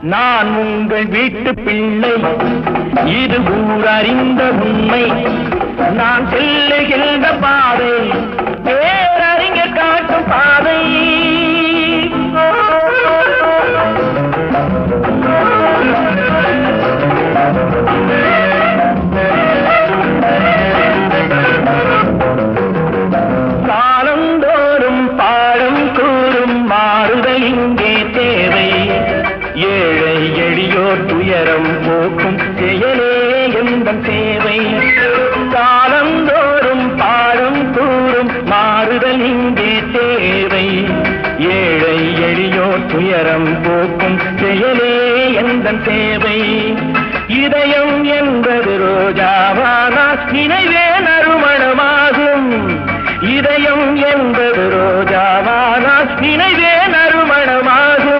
நான் உங்கள் வீட்டு பிள்ளை, இது ஊர் அறிந்த உண்மை. நான் செல்லுகின்ற பாதை பேரறிஞர் காட்டும் பாதை. காலந்தோறும் பாடம் கூறும் மாறுதல் இங்கே தேவை. ஏழை எளியோர் துயரம் போக்கும் செயலே எந்தன் சேவை. காலந்தோறும் பாடம் கூறும் மாறுதல் இங்கே தேவை. ஏழை எளியோர் துயரம் போக்கும் செயலே எந்தன் சேவை. இதயம் என்பது ரோஜாவானால் நினைவே நறுமணமாகும். இதயம் என்பது ரோஜாவா